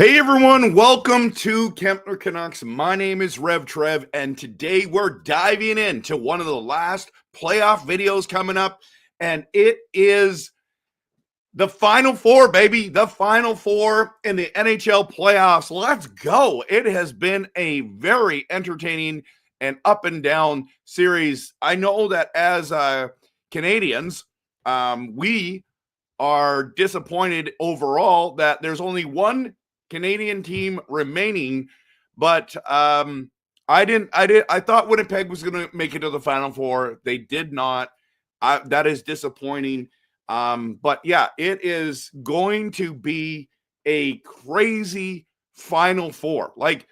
Hey everyone, welcome to Kempner Canucks. My name is RevTrev, and today we're diving into one of the last playoff videos coming up, and it is the Final Four, baby. The Final Four in the NHL playoffs. Let's go. It has been a very entertaining and up and down series. I know that as Canadians, we are disappointed overall that there's only one Canadian team remaining, but I thought Winnipeg was going to make it to the Final Four. They did not. That is disappointing. But yeah, it is going to be a crazy Final Four. Like,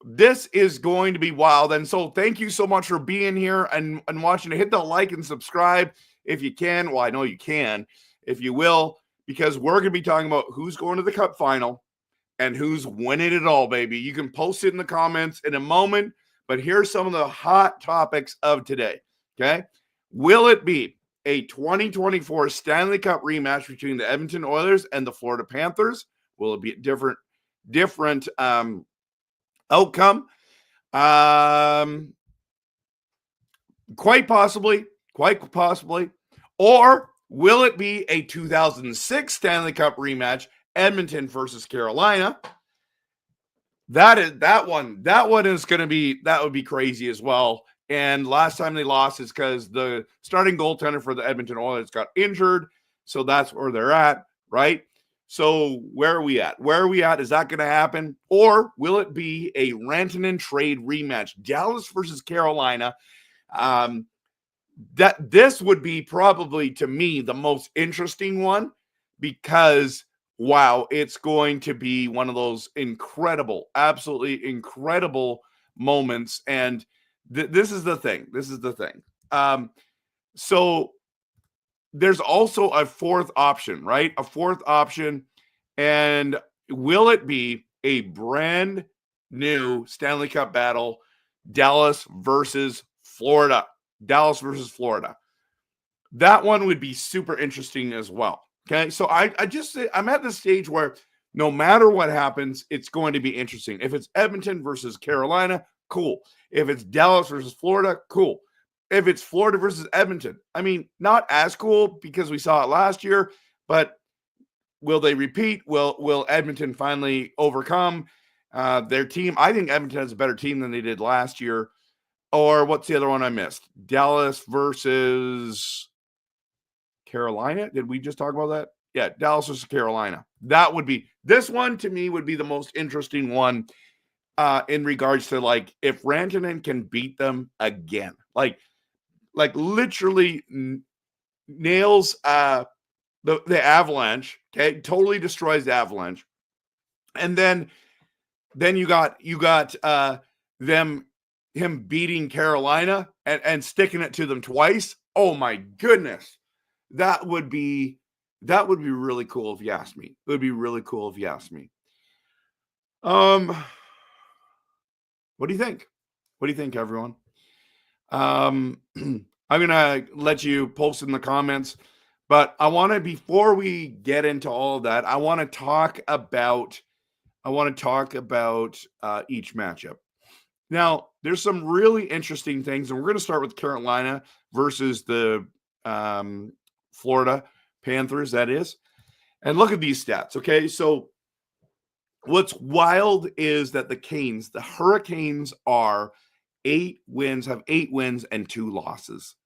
this is going to be wild. And so thank you so much for being here and watching. Hit the like and subscribe if you can. Well, I know you can, if you will, because we're going to be talking about who's going to the Cup final and who's winning it all, baby. You can post it in the comments in a moment, but here's some of the hot topics of today, okay? Will it be a 2024 Stanley Cup rematch between the Edmonton Oilers and the Florida Panthers? Will it be a different outcome? Quite possibly. Or will it be a 2006 Stanley Cup rematch, Edmonton versus Carolina? That one is going to be, that would be crazy as well. And last time they lost is because the starting goaltender for the Edmonton Oilers got injured. So that's where they're at, right? So where are we at? Is that going to happen? Or will it be a Rantanen trade rematch? Dallas versus Carolina. That this would be probably, to me, the most interesting one, because wow, it's going to be one of those incredible, absolutely incredible moments. And this is the thing. So there's also a fourth option, right? A fourth option. And will it be a brand new Stanley Cup battle, Dallas versus Florida? That one would be super interesting as well. Okay, so I'm at the stage where no matter what happens, it's going to be interesting. If it's Edmonton versus Carolina, cool. If it's Dallas versus Florida, cool. If it's Florida versus Edmonton, I mean, not as cool because we saw it last year, but will they repeat? Will Edmonton finally overcome their team? I think Edmonton has a better team than they did last year. Or what's the other one I missed? Dallas versus Carolina. Did we just talk about that? Yeah, Dallas versus Carolina. This one to me would be the most interesting one in regards to, like, if Rantanen can beat them again, like literally nails the Avalanche. Okay, totally destroys the Avalanche, and then you got him beating Carolina and sticking it to them twice. Oh my goodness. That would be really cool if you asked me. It would be really cool if you asked me. What do you think? What do you think, everyone? I'm going to let you post in the comments, but before we get into all of that, I want to talk about each matchup. Now, there's some really interesting things, and we're going to start with Carolina versus the Florida Panthers, that is. And look at these stats, okay? So what's wild is that the Hurricanes have 8 wins and 2 losses.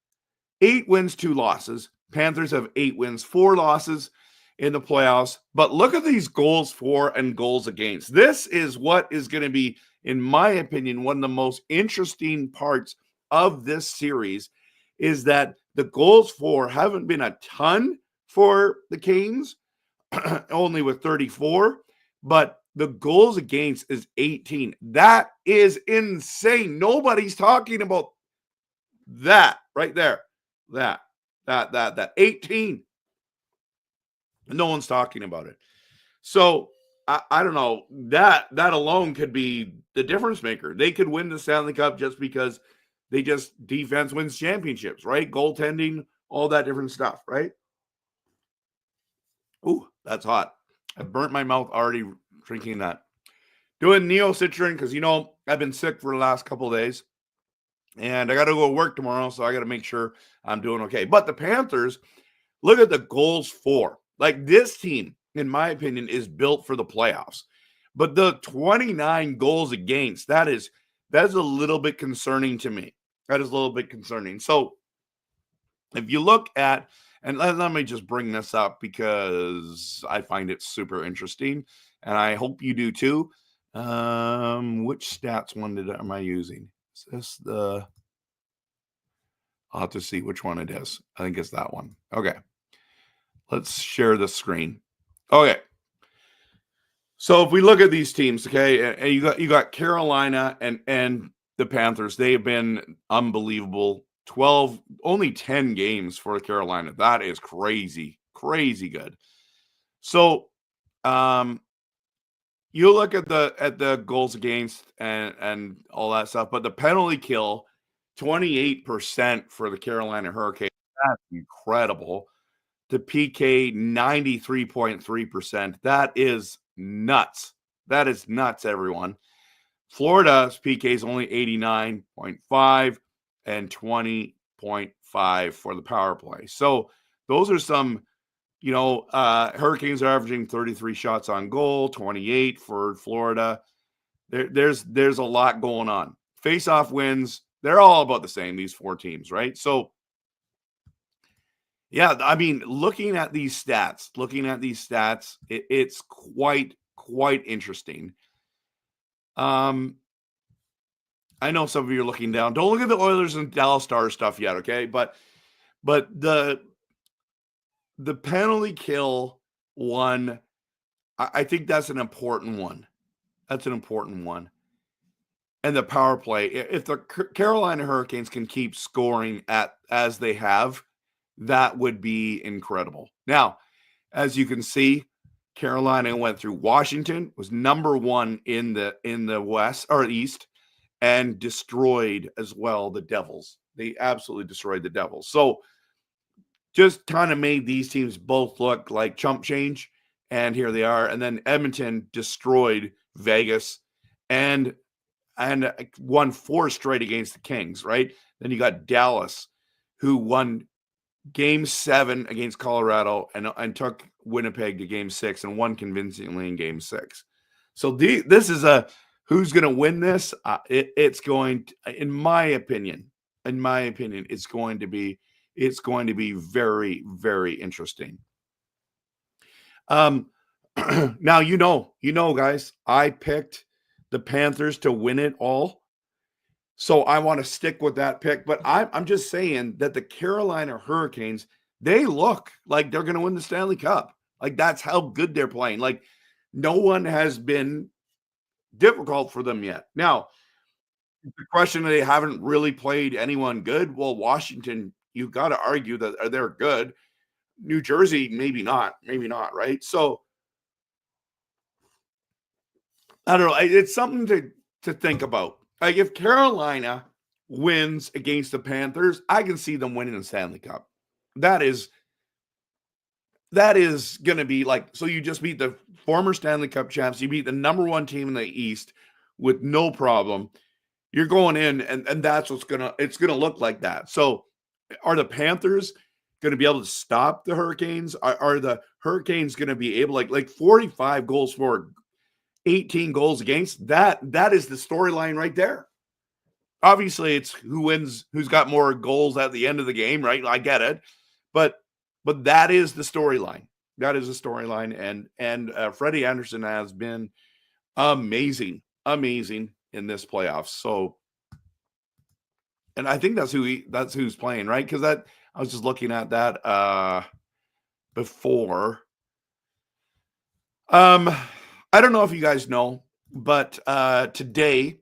8 wins, 2 losses. Panthers have 8 wins, 4 losses in the playoffs. But look at these goals for and goals against. This is what is going to be, in my opinion, one of the most interesting parts of this series, is that the goals for haven't been a ton for the Canes, only with 34, but the goals against is 18. That is insane. Nobody's talking about that right there. That 18. No one's talking about it. So I don't know. That alone could be the difference maker. They could win the Stanley Cup just because defense wins championships, right? Goaltending, all that different stuff, right? Ooh, that's hot. I burnt my mouth already drinking that. Doing Neocitrin because, you know, I've been sick for the last couple of days. And I got to go to work tomorrow, so I got to make sure I'm doing okay. But the Panthers, look at the goals for. Like, this team, in my opinion, is built for the playoffs. But the 29 goals against, that is a little bit concerning to me. That is a little bit concerning. So if you look at, and let me just bring this up because I find it super interesting, and I hope you do too. Which stats one am I using? Is this the... I'll have to see which one it is. I think it's that one. Okay. Let's share the screen. Okay. So if we look at these teams, okay, and you got Carolina and the Panthers, they have been unbelievable. Only 10 games for Carolina. That is crazy, crazy good. So you look at the goals against and all that stuff, but the penalty kill, 28% for the Carolina Hurricanes. That's incredible. The PK, 93.3%. That is nuts. That is nuts, everyone. Florida's PK is only 89.5 and 20.5 for the power play. So those are some, you know, Hurricanes are averaging 33 shots on goal, 28 for Florida. There's a lot going on. Face-off wins, they're all about the same, these four teams, right? So, yeah, I mean, looking at these stats, it's quite interesting. I know some of you are looking down. Don't look at the Oilers and Dallas Stars stuff yet, okay? But the penalty kill one, I think that's an important one. That's an important one. And the power play, if the Carolina Hurricanes can keep scoring as they have, that would be incredible. Now, as you can see, Carolina went through Washington, was number one in the West or East, and destroyed as well the Devils. They absolutely destroyed the Devils. So just kind of made these teams both look like chump change, and here they are. And then Edmonton destroyed Vegas and won 4 straight against the Kings, right? Then you got Dallas, who won Game 7 against Colorado and took Winnipeg to Game 6 and won convincingly in Game 6. So this is a who's going to win this. It's going to, in my opinion, it's going to be very, very interesting. Now you know, guys, I picked the Panthers to win it all. So I want to stick with that pick, but I'm just saying that the Carolina Hurricanes, they look like they're going to win the Stanley Cup. Like, that's how good they're playing. Like, no one has been difficult for them yet. Now, the question, they haven't really played anyone good. Well, Washington, you've got to argue that they're good. New Jersey, maybe not, right? So I don't know. It's something to think about. Like, if Carolina wins against the Panthers, I can see them winning the Stanley Cup. That is going to be like, so you just beat the former Stanley Cup champs. You beat the number one team in the East with no problem. You're going in, and that's it's going to look like that. So are the Panthers going to be able to stop the Hurricanes? Are the Hurricanes going to be able, like 45 goals for, 18 goals against? That is the storyline right there. Obviously, it's who wins, who's got more goals at the end of the game, right? I get it. But that is the storyline. That is the storyline. And Freddie Anderson has been amazing in this playoffs. So, and I think that's who's playing, right? Because I was just looking at that before. I don't know if you guys know, but today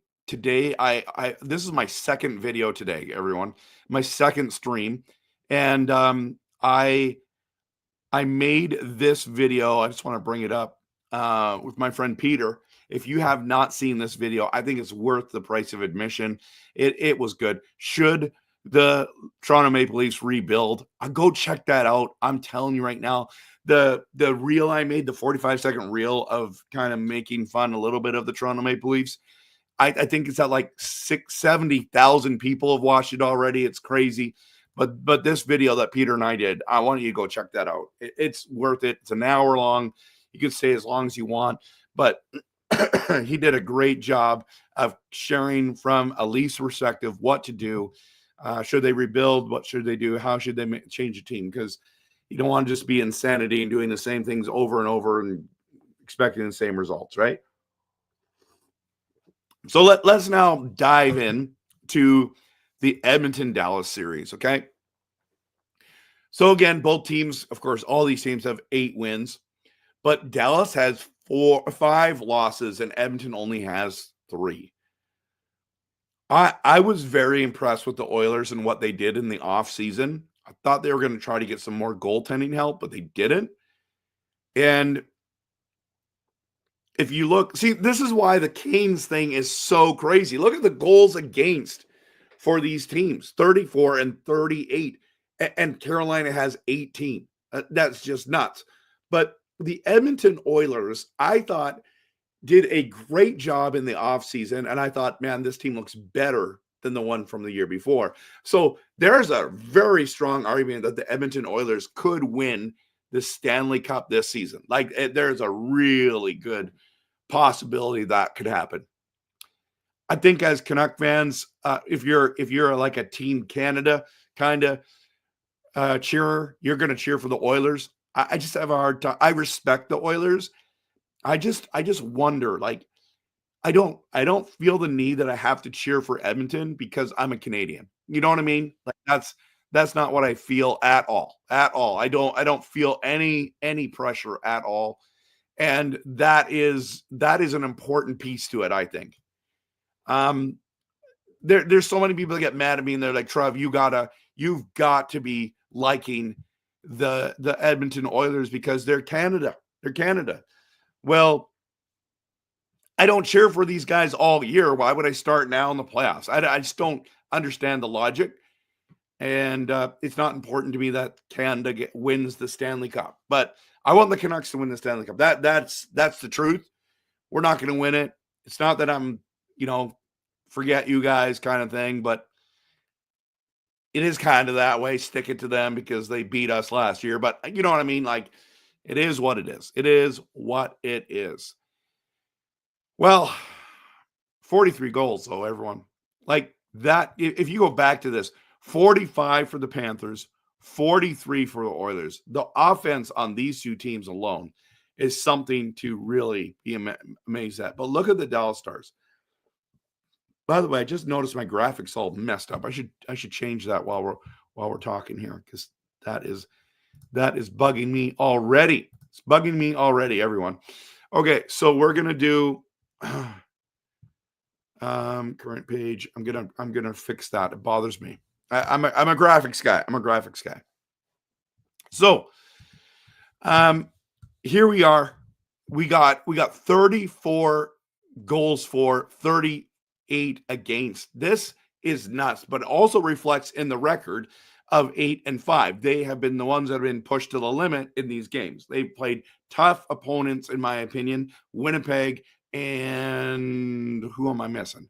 I this is my second video today, everyone. My second stream, and I made this video. I just want to bring it up with my friend Peter. If you have not seen this video, I think it's worth the price of admission. It was good. Should the Toronto Maple Leafs rebuild? Go check that out. I'm telling you right now, the reel I made, the 45-second reel of kind of making fun a little bit of the Toronto Maple Leafs. I think it's at like 70,000 people have watched it already. It's crazy. But this video that Peter and I did, I want you to go check that out. It's worth it. It's an hour long. You can stay as long as you want. But he did a great job of sharing from a Leafs perspective what to do. Should they rebuild? What should they do? How should they change the team? Because you don't want to just be insanity and doing the same things over and over and expecting the same results, right? So let's now dive in to the Edmonton-Dallas series, okay? So again, both teams, of course, all these teams have 8 wins, but Dallas has 5 losses and Edmonton only has 3. I was very impressed with the Oilers and what they did in the offseason. I thought they were going to try to get some more goaltending help, but they didn't. And if you look, see, this is why the Canes thing is so crazy. Look at the goals against for these teams, 34 and 38. And Carolina has 18. That's just nuts. But the Edmonton Oilers, I thought, did a great job in the offseason. And I thought, man, this team looks better than the one from the year before. So there's a very strong argument that the Edmonton Oilers could win the Stanley Cup this season. Like, there's a really good possibility that could happen. I think as Canuck fans, if you're like a Team Canada kind of cheerer, you're going to cheer for the Oilers. I just have a hard time. I respect the Oilers. I just wonder, like, I don't feel the need that I have to cheer for Edmonton because I'm a Canadian. You know what I mean? Like, that's not what I feel at all. At all. I don't feel any pressure at all. And that is an important piece to it, I think. There's so many people that get mad at me and they're like, Trev, you've got to be liking the Edmonton Oilers because they're Canada. They're Canada. Well, I don't cheer for these guys all year. Why would I start now in the playoffs? I just don't understand the logic. And it's not important to me that Canada wins the Stanley Cup. But I want the Canucks to win the Stanley Cup. That's the truth. We're not going to win it. It's not that I'm, forget you guys kind of thing, but it is kind of that way. Stick it to them because they beat us last year. But you know what I mean? Like, it is what it is. It is what it is. Well, 43 goals, though, everyone. Like that, if you go back to this, 45 for the Panthers, 43 for the Oilers. The offense on these two teams alone is something to really be amazed at. But look at the Dallas Stars. By the way, I just noticed my graphics all messed up. I should change that while we're talking here because that is bugging me already. It's bugging me already, everyone. Okay, so we're gonna do current page. I'm gonna fix that. It bothers me. I'm a graphics guy. I'm a graphics guy. So here we are. We got 34 goals for, 38 against. This is nuts, but it also reflects in the record of 8-5. They have been the ones that have been pushed to the limit in these games. They've played tough opponents, in my opinion. Winnipeg and who am I missing?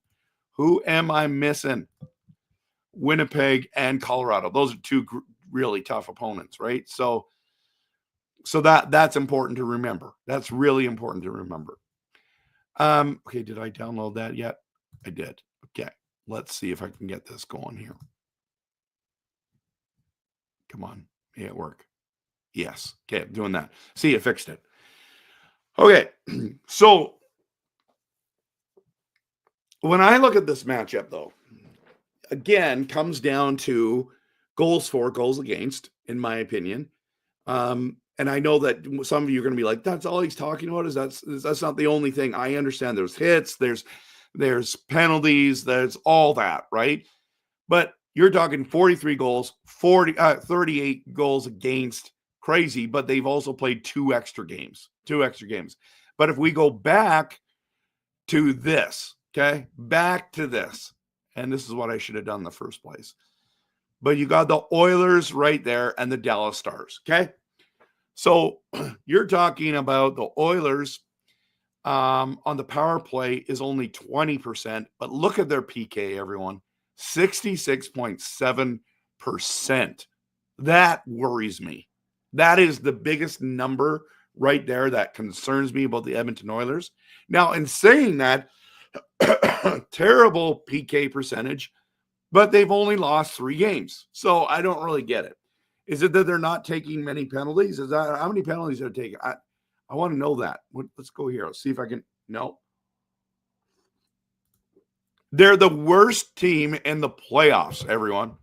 Winnipeg and Colorado. Those are two really tough opponents, right? So that's important to remember. That's really important to remember. Okay, did I download that yet? I did. Okay, let's see if I can get this going here. Come on, may it work? Yes. Okay, I'm doing that. See, it fixed it. Okay, so when I look at this matchup, though, again, comes down to goals for, goals against, in my opinion. And I know that some of you are going to be like, that's all he's talking about. That's not the only thing. I understand there's hits, there's penalties, there's all that, right? But you're talking 43 goals, 38 goals against. Crazy, but they've also played 2 extra games. But if we go back to this, okay, back to this, and this is what I should have done in the first place. But you got the Oilers right there and the Dallas Stars, okay? So you're talking about the Oilers on the power play is only 20%, but look at their PK, everyone. 66.7%. That worries me. That is the biggest number right there that concerns me about the Edmonton Oilers. Now, in saying that, terrible PK percentage, but they've only lost 3 games. So I don't really get it. Is it that they're not taking many penalties? Is that how many penalties they're taking? I want to know that. Let's go here. Let's see if I can. No. They're the worst team in the playoffs, everyone.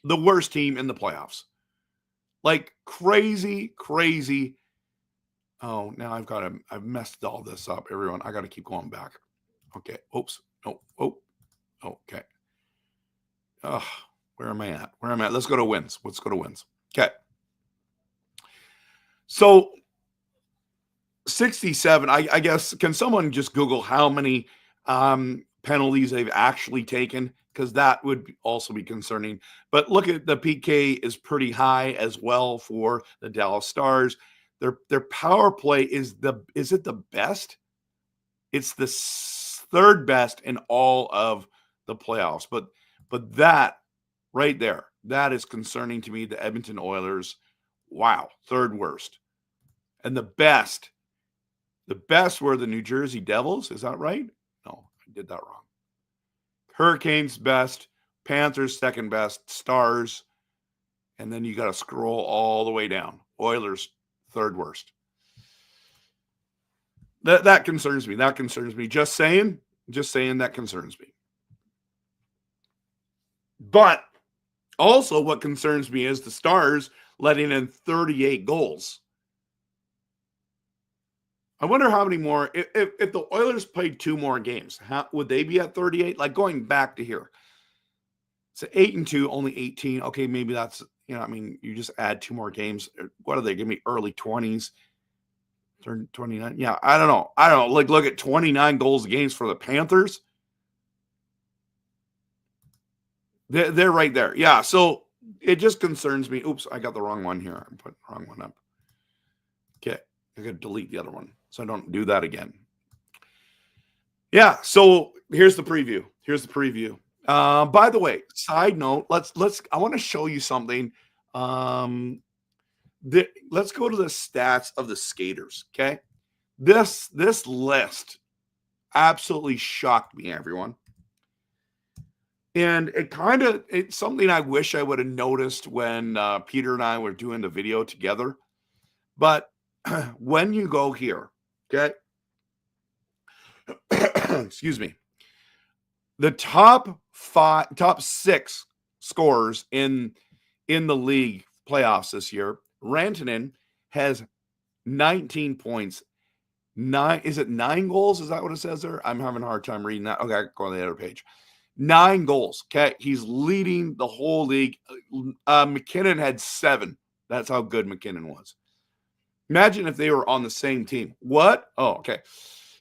The worst team in the playoffs. Like crazy, crazy. Oh, now I've messed all this up, everyone. I got to keep going back. Okay. Oops. No. Oh. Okay. Where am I at? Let's go to wins. Okay. So 67, I guess, can someone just Google how many penalties they've actually taken? Because that would also be concerning. But look at the PK is pretty high as well for the Dallas Stars. Their power play is it the best? It's the third best in all of the playoffs. But that right there, that is concerning to me. The Edmonton Oilers, wow, third worst. And the best were the New Jersey Devils. Is that right? No, I did that wrong. Hurricanes best, Panthers second best, Stars, and then you got to scroll all the way down. Oilers third worst. That concerns me. That concerns me. Just saying that concerns me. But also what concerns me is the Stars letting in 38 goals. I wonder how many more, if the Oilers played 2 more games, would they be at 38? Like going back to here. So 8-2, only 18. Okay, maybe that's, you just add 2 more games. What are they? Give me early 20s. Turn 29. Yeah, I don't know. Like, look at 29 goals games for the Panthers. They're right there. Yeah, so it just concerns me. Oops, I got the wrong one here. I'm putting the wrong one up. Okay, I got to delete the other one so I don't do that again. Yeah, so here's the preview. By the way, side note, I want to show you something. Let's go to the stats of the skaters, okay? This list absolutely shocked me, everyone. And it's something I wish I would have noticed when Peter and I were doing the video together. But when you go here, okay? Excuse me. The top 6 scorers in the league playoffs this year, Rantanen has 19 points. Is it 9 goals? Is that what it says there? I'm having a hard time reading that. Okay, go on the other page. 9 goals. Okay, he's leading the whole league. McKinnon had 7. That's how good McKinnon was. Imagine if they were on the same team. What? Oh, okay.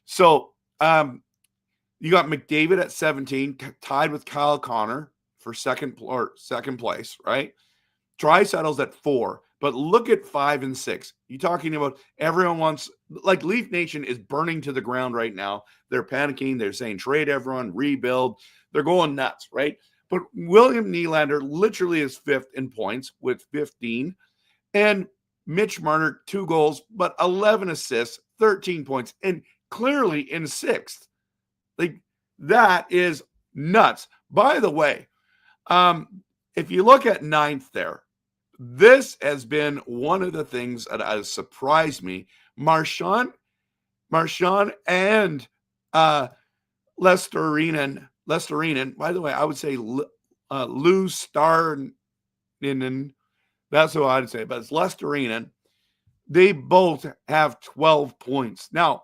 So, you got McDavid at 17, tied with Kyle Connor for second place, right? Draisaitl's at 4, but look at 5 and 6. You're talking about everyone wants, like Leaf Nation is burning to the ground right now. They're panicking. They're saying trade everyone, rebuild. They're going nuts, right? But William Nylander literally is 5th in points with 15. And Mitch Marner, 2 goals, but 11 assists, 13 points, and clearly in 6th. Like, that is nuts. By the way, if you look at 9th there, this has been one of the things that has surprised me. Marchand and Lesterinen. By the way, I would say Lou Starinen. That's what I'd say, but it's Lesterinen. They both have 12 points. Now,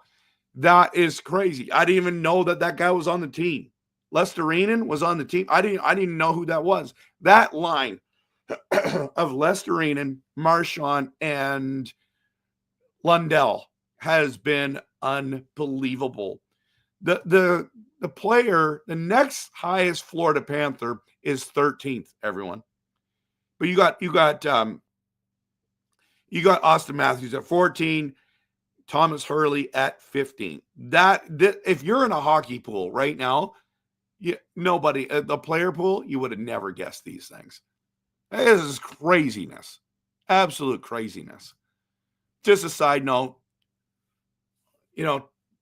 that is crazy. I didn't even know that guy was on the team. Lesterinen was on the team. I didn't know who that was. That line of Lesterinen, Marchand, and Lundell has been unbelievable. The player, the next highest Florida Panther is 13th, everyone. But you got You got Austin Matthews at 14, Thomas Hurley at 15. That if you're in a hockey pool right now, nobody, the player pool, you would have never guessed these things. This is craziness. Absolute craziness. Just a side note,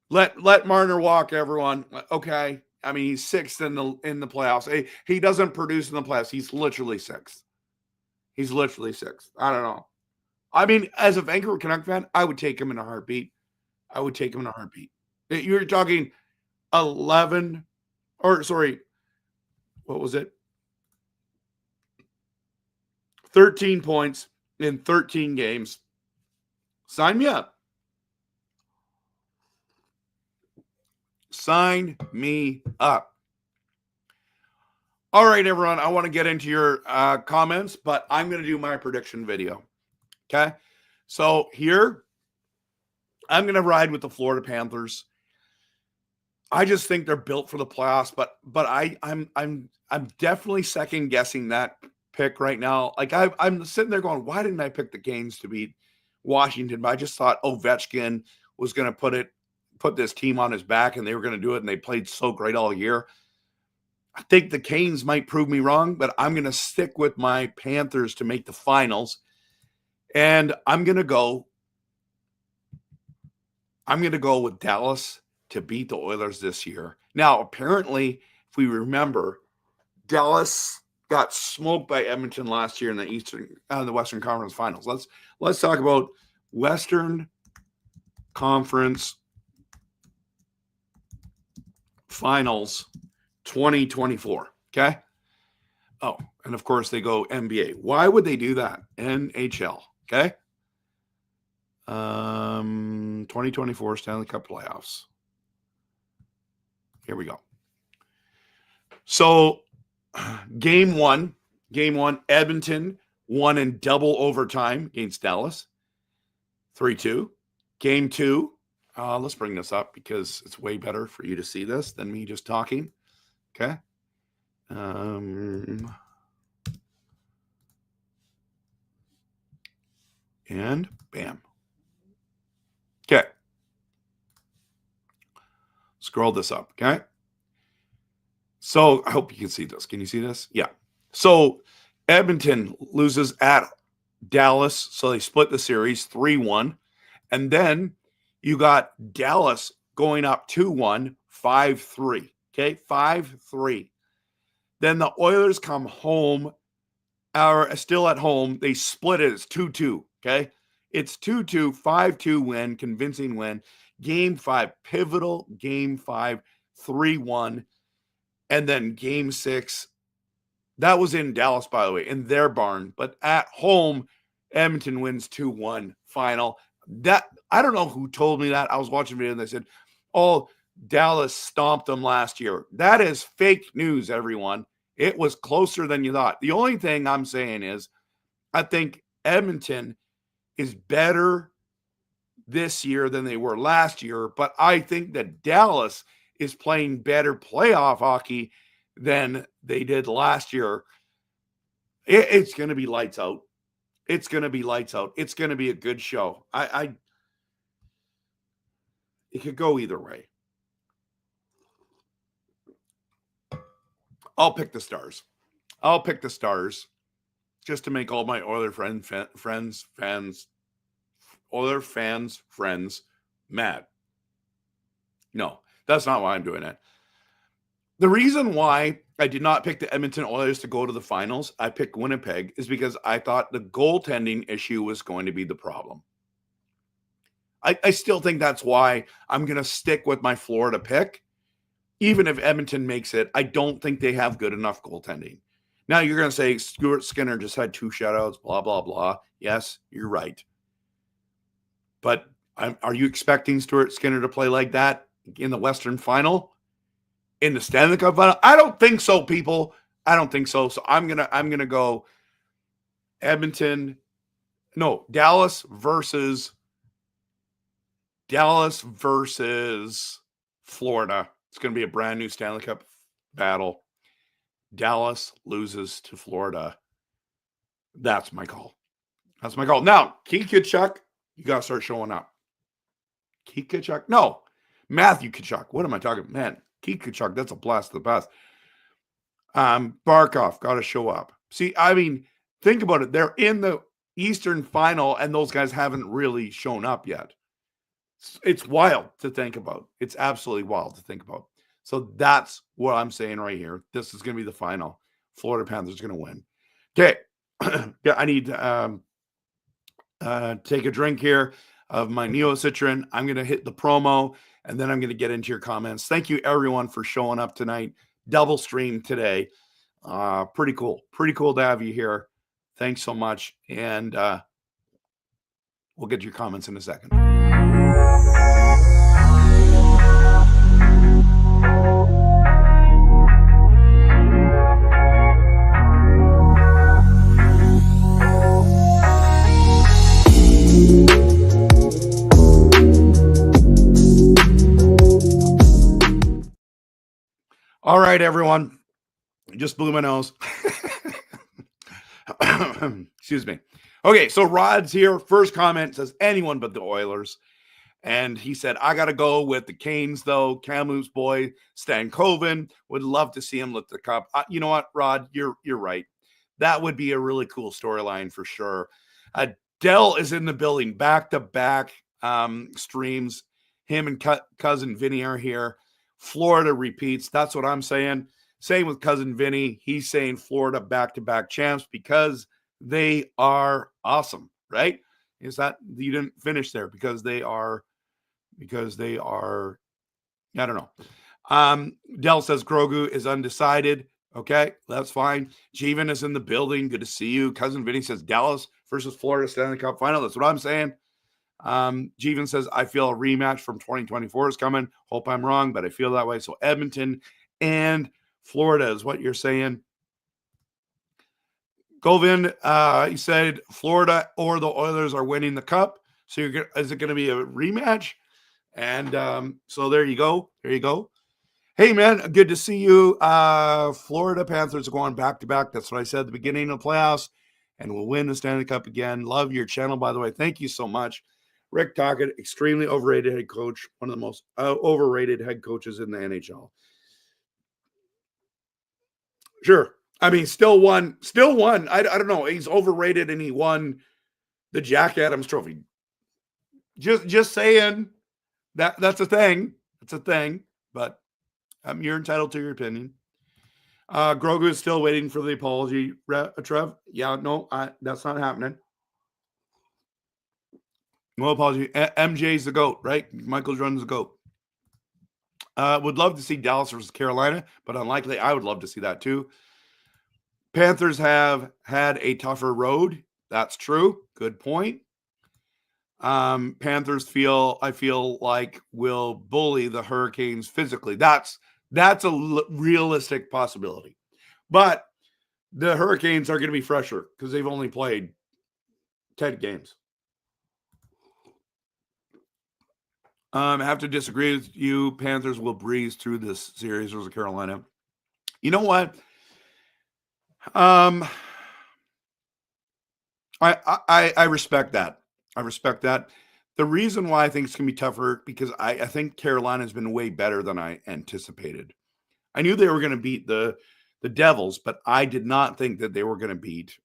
let Marner walk, everyone. Okay. I mean, he's sixth in the playoffs. He doesn't produce in the playoffs. He's literally sixth. He's literally sixth. I don't know. I mean, as a Vancouver Canuck fan, I would take him in a heartbeat. You're talking 11, or sorry, what was it? 13 points in 13 games. Sign me up. Sign me up. All right, everyone. I want to get into your comments, but I'm going to do my prediction video. Okay. So here, I'm going to ride with the Florida Panthers. I just think they're built for the playoffs, but I'm definitely second guessing that pick right now. Like I'm sitting there going, why didn't I pick the Canes to beat Washington? But I just thought Ovechkin was going to put this team on his back, and they were going to do it, and they played so great all year. I think the Canes might prove me wrong, but I'm going to stick with my Panthers to make the finals. And I'm going to go with Dallas to beat the Oilers this year. Now, apparently, if we remember, Dallas got smoked by Edmonton last year in the Western Conference Finals. Let's talk about Western Conference Finals 2024. Okay. Oh, and of course they go NBA. Why would they do that? NHL. Okay. 2024 Stanley Cup Playoffs. Here we go. So game one, Edmonton won in double overtime against Dallas. 3-2. Game two. Let's bring this up because it's way better for you to see this than me just talking. Okay. And bam. Okay. Scroll this up. Okay. So I hope you can see this. Can you see this? Yeah. So Edmonton loses at Dallas. So they split the series 3-1. And then you got Dallas going up 2-1, 5-3. Okay. 5-3. Then the Oilers come home, are still at home. They split it. It's 2-2. Okay. It's 2-2, 5-2 win, convincing win. Game 5, pivotal game 5, 3-1. And then game 6, that was in Dallas, by the way, in their barn. But at home, Edmonton wins 2-1 final. That I don't know who told me that. I was watching a video and they said, oh, Dallas stomped them last year. That is fake news, everyone. It was closer than you thought. The only thing I'm saying is I think Edmonton is better this year than they were last year, but I think that Dallas is playing better playoff hockey than they did last year. It's going to be lights out. It's going to be lights out. It's going to be a good show. It could go either way. I'll pick the Stars. Just to make all my Oiler friends mad. No, that's not why I'm doing it. The reason why I did not pick the Edmonton Oilers to go to the finals, I picked Winnipeg, is because I thought the goaltending issue was going to be the problem. I still think that's why I'm going to stick with my Florida pick. Even if Edmonton makes it, I don't think they have good enough goaltending. Now you're going to say Stuart Skinner just had 2 shutouts, blah, blah, blah. Yes, you're right. But are you expecting Stuart Skinner to play like that in the Western Final? In the Stanley Cup Final? I don't think so, people. I don't think so. So I'm gonna go Edmonton. No, Dallas versus Florida. It's going to be a brand new Stanley Cup battle. Dallas loses to Florida. That's my call. That's my goal. Now, Keith Kachuk, you got to start showing up. Keith Kachuk? No. Matthew Kachuk. What am I talking about? Man, Keith Kachuk, that's a blast of the past. Barkov got to show up. See, I mean, think about it. They're in the Eastern Final, and those guys haven't really shown up yet. It's wild to think about. It's absolutely wild to think about. So that's what I'm saying right here. This is going to be the final. Florida Panthers are going to win. Okay. Yeah, I need to take a drink here of my Neo Citron. I'm going to hit the promo, and then I'm going to get into your comments. Thank you, everyone, for showing up tonight. Double stream today. Pretty cool. Pretty cool to have you here. Thanks so much. And we'll get to your comments in a second. All right, everyone. Just blew my nose. Excuse me. Okay, so Rod's here. First comment says anyone but the Oilers. And he said, I got to go with the Canes, though. Kamloops boy, Stan Coven. Would love to see him lift the cup. You know what, Rod? You're right. That would be a really cool storyline for sure. Dell is in the building. Back-to-back streams. Him and Cousin Vinny are here. Florida repeats. That's what I'm saying. Same with Cousin Vinny. He's saying Florida back-to-back champs because they are awesome, right? Is that you didn't finish there because they are, I don't know. Dell says Grogu is undecided. Okay, that's fine. Jeevan is in the building. Good to see you. Cousin Vinny says Dallas versus Florida Stanley Cup final. That's what I'm saying. Jeevan says, I feel a rematch from 2024 is coming. Hope I'm wrong, but I feel that way. So Edmonton and Florida is what you're saying. Govind, he said Florida or the Oilers are winning the cup. So is it going to be a rematch? And so there you go. There you go. Hey, man, good to see you. Florida Panthers are going back-to-back. That's what I said at the beginning of the playoffs. And we'll win the Stanley Cup again. Love your channel, by the way. Thank you so much. Rick Tocchet, extremely overrated head coach. One of the most overrated head coaches in the NHL. Sure. I mean, still won. I don't know. He's overrated and he won the Jack Adams Trophy. Just saying that's a thing. It's a thing, but you're entitled to your opinion. Grogu is still waiting for the apology, Trev. Yeah, no, that's not happening. No apology. MJ's the GOAT, right? Michael Jordan's the GOAT. Would love to see Dallas versus Carolina, but unlikely. I would love to see that too. Panthers have had a tougher road. That's true. Good point. Panthers I feel like will bully the Hurricanes physically. That's a realistic possibility. But the Hurricanes are going to be fresher because they've only played 10 games. I have to disagree with you. Panthers will breeze through this series versus Carolina. You know what? I respect that. I respect that. The reason why I think it's going to be tougher because I think Carolina has been way better than I anticipated. I knew they were going to beat the Devils, but I did not think that they were going to beat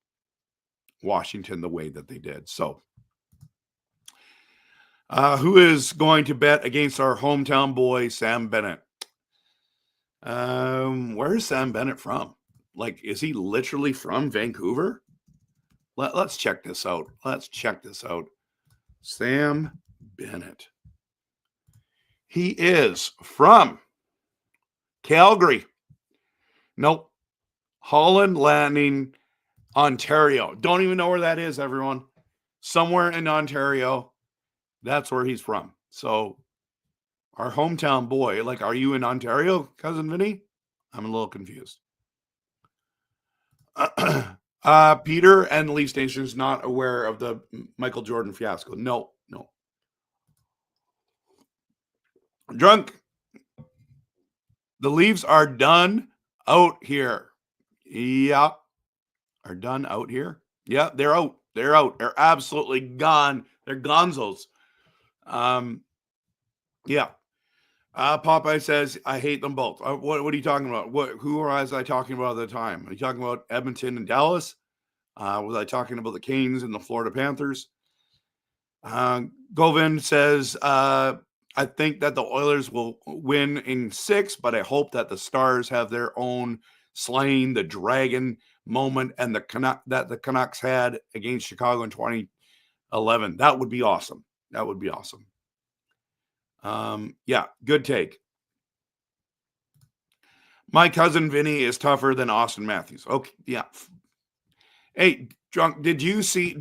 Washington the way that they did. So, who is going to bet against our hometown boy, Sam Bennett? Where is Sam Bennett from? Like, is he literally from Vancouver? Let's check this out. Sam Bennett. He is from Calgary. Nope. Holland Landing, Ontario. Don't even know where that is, everyone. Somewhere in Ontario. That's where he's from. So, our hometown boy. Like, are you in Ontario, Cousin Vinny? I'm a little confused. Peter and the Leaf Station is not aware of the Michael Jordan fiasco. No. Drunk. The Leafs are done out here. Yeah. Are done out here. Yeah, they're out. They're out. They're absolutely gone. They're gonzos. Yeah. Popeye says, I hate them both. What are you talking about? Who was I talking about at the time? Are you talking about Edmonton and Dallas? Was I talking about the Canes and the Florida Panthers? Govind says, I think that the Oilers will win in 6, but I hope that the Stars have their own slaying the dragon moment and the Canucks had against Chicago in 2011. That would be awesome. That would be awesome. Yeah, good take. My cousin Vinny is tougher than Austin Matthews. Okay, yeah. Hey, Drunk, did you see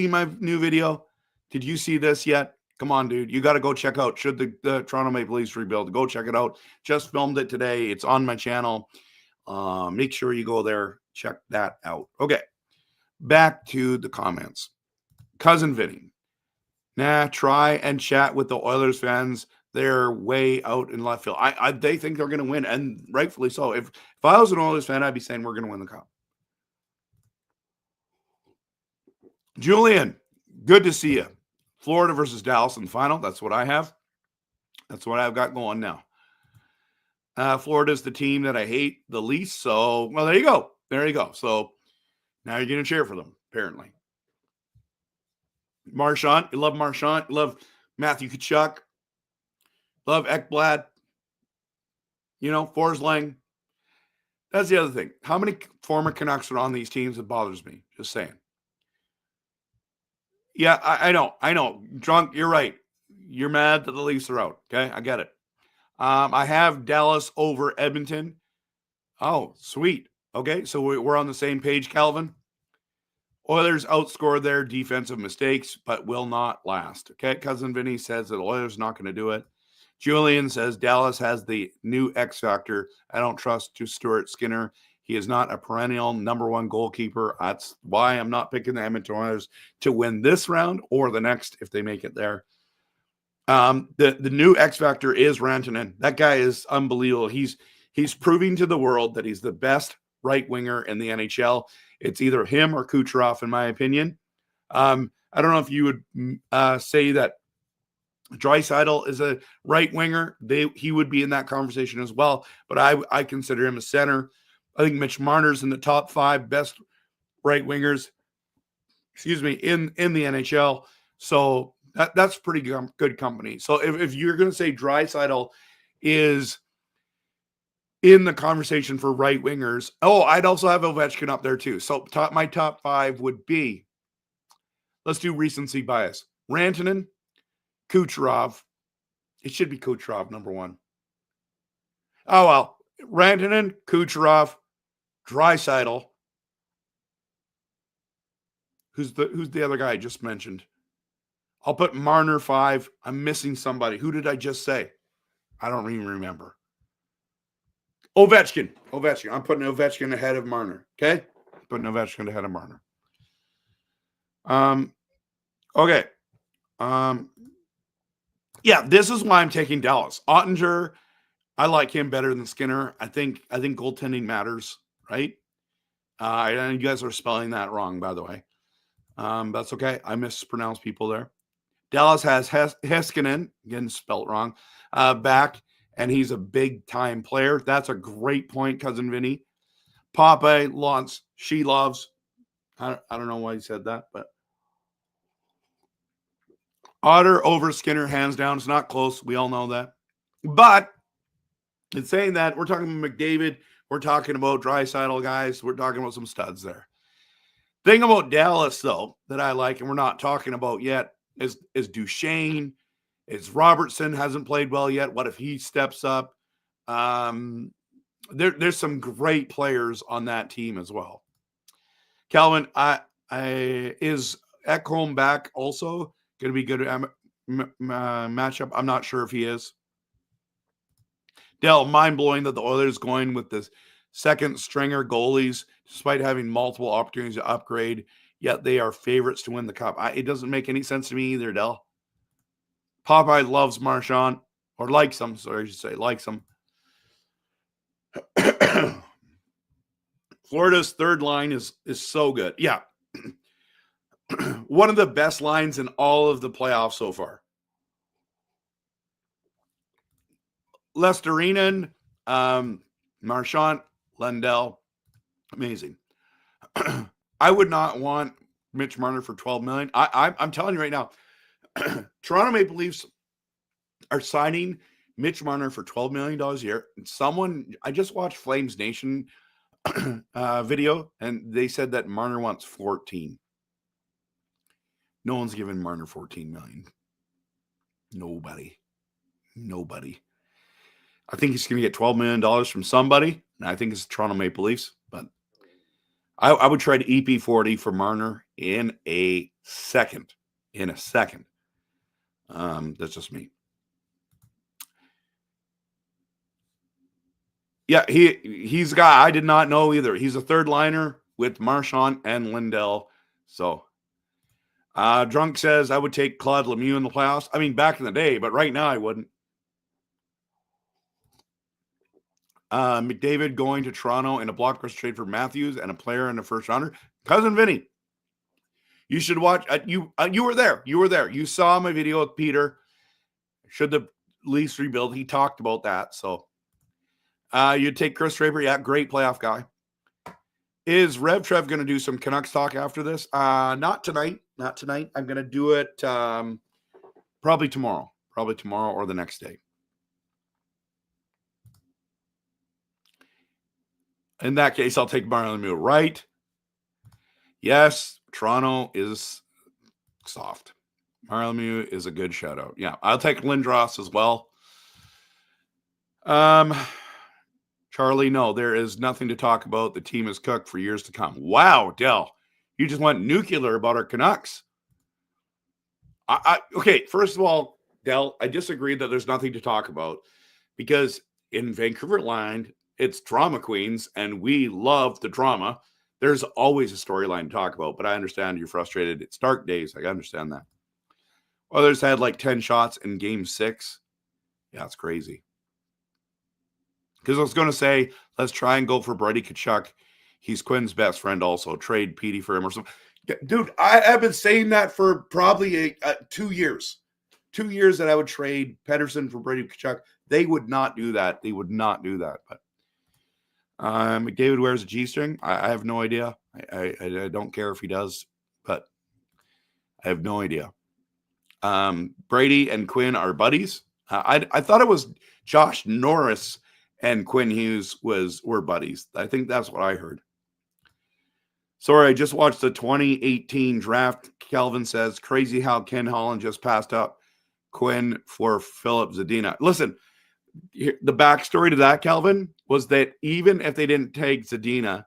my new video? Did you see this yet? Come on, dude. You got to go check out Should the Toronto Maple Leafs Rebuild. Go check it out. Just filmed it today. It's on my channel. Make sure you go there. Check that out. Okay. Back to the comments. Cousin Vinny. Nah, try and chat with the Oilers fans. They're way out in left field. They think they're going to win, and rightfully so. If I was an Oilers fan, I'd be saying we're going to win the Cup. Julian, good to see you. Florida versus Dallas in the final. That's what I have. That's what I've got going now. Florida's the team that I hate the least. So, well, there you go. There you go. So now you're going to cheer for them, apparently. Marchand. You love Marchand. You love Matthew Tkachuk. Love Ekblad. Forsling. That's the other thing. How many former Canucks are on these teams? It bothers me. Just saying. Yeah, I know. Drunk, you're right. You're mad that the Leafs are out. Okay, I get it. I have Dallas over Edmonton. Oh, sweet. Okay, so we're on the same page, Calvin. Oilers outscored their defensive mistakes, but will not last. Okay, Cousin Vinny says that Oilers not going to do it. Julian says Dallas has the new X factor. I don't trust Stuart Skinner. He is not a perennial number 1 goalkeeper. That's why I'm not picking the Edmonton Oilers to win this round or the next if they make it there. The new X factor is Rantanen. That guy is unbelievable. He's proving to the world that he's the best right winger in the NHL. It's either him or Kucherov, in my opinion. I don't know if you would say that Draisaitl is a right winger. He would be in that conversation as well, but I consider him a center. I think Mitch Marner's in the top 5 best right wingers, in the NHL. So that's pretty good company. So if you're going to say Draisaitl is in the conversation for right wingers, I'd also have Ovechkin up there too. So my top 5 would be, let's do recency bias. Rantanen, Kucherov. It should be Kucherov number 1. Oh, well. Rantanen, Kucherov, Draisaitl. Who's the other guy I just mentioned? I'll put Marner 5. I'm missing somebody. Who did I just say? I don't even remember. Ovechkin. I'm putting Ovechkin ahead of Marner. Okay? Putting Ovechkin ahead of Marner. Okay. Yeah, this is why I'm taking Dallas. Ottinger, I like him better than Skinner. I think goaltending matters, right? I know you guys are spelling that wrong, by the way. That's okay. I mispronounce people there. Dallas has Heiskanen, again spelled wrong, back, and he's a big-time player. That's a great point, Cousin Vinny. Popeye wants, she loves. I don't know why he said that, but Otter over Skinner, hands down. It's not close. We all know that. But in saying that, we're talking about McDavid. We're talking about Draisaitl guys. We're talking about some studs there. Thing about Dallas, though, that I like, and we're not talking about yet, is Duchesne. Is Robertson hasn't played well yet. What if he steps up? There's some great players on that team as well. Calvin, is Ekholm back also going to be good matchup? I'm not sure if he is. Dell, mind-blowing that the Oilers going with this second stringer goalies, despite having multiple opportunities to upgrade, yet they are favorites to win the Cup. It doesn't make any sense to me either, Dell. Popeye loves Marchand, or likes him, sorry, I should say, likes him. Florida's third line is so good. Yeah. one of the best lines in all of the playoffs so far. Lesterinen, Marchand, Lundell, amazing. I would not want Mitch Marner for $12 million. I'm telling you right now, Toronto Maple Leafs are signing Mitch Marner for $12 million a year. I just watched Flames Nation video, and they said that Marner wants 14. No one's giving Marner 14 million. Nobody. I think he's going to get $12 million from somebody, and I think it's the Toronto Maple Leafs. But I would trade EP40 for Marner in a second. That's just me. Yeah, he's a guy I did not know either. He's a third liner with Marchand and Lundell. So, Drunk says I would take Claude Lemieux in the playoffs. I mean, back in the day, but right now I wouldn't. McDavid going to Toronto in a blockbuster trade for Matthews and a player in the first rounder. Cousin Vinny, you should watch. You were there. You saw my video with Peter. Should the Leafs rebuild? He talked about that. So, you'd take Chris Draper. Yeah, great playoff guy. Is RevTrev going to do some Canucks talk after this? Not tonight. I'm going to do it probably tomorrow. Or the next day. In that case, I'll take Mario Lemieux, right? Yes, Toronto is soft. Mario Lemieux is a good shout-out. Yeah, I'll take Lindros as well. Charlie, no, there is nothing to talk about. The team is cooked for years to come. Wow, Dell, you just went nuclear about our Canucks. Okay, first of all, Dell, I disagree that there's nothing to talk about because in Vancouver land, it's drama queens, and we love the drama. There's always a storyline to talk about, but I understand you're frustrated. It's dark days. I understand that. Others had like 10 shots in game 6. Yeah, it's crazy. Because I was going to say, let's try and go for Brady Tkachuk. He's Quinn's best friend also. Trade Petey for him or something. Dude, I have been saying that for probably 2 years. 2 years that I would trade Pedersen for Brady Tkachuk. They would not do that. But McDavid wears a G-string. I have no idea. I don't care if he does, but I have no idea. Brady and Quinn are buddies. I thought it was Josh Norris and Quinn Hughes were buddies. I think that's what I heard. Sorry, I just watched the 2018 draft. Calvin says, crazy how Ken Holland just passed up Quinn for Philip Zadina. Listen, the backstory to that, Calvin, was that even if they didn't take Zadina,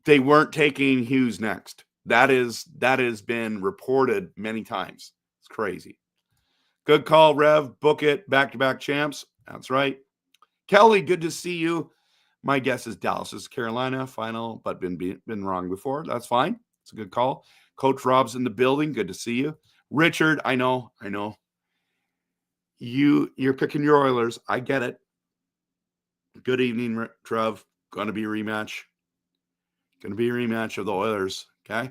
they weren't taking Hughes next. That has been reported many times. It's crazy. Good call, Rev. Book it. Back-to-back champs. That's right. Kelly, good to see you. My guess is Dallas is Carolina final, but been wrong before. That's fine. It's a good call. Coach Rob's in the building. Good to see you. Richard, I know. You're picking your Oilers. I get it. Good evening, Trev. Going to be a rematch. Of the Oilers. Okay.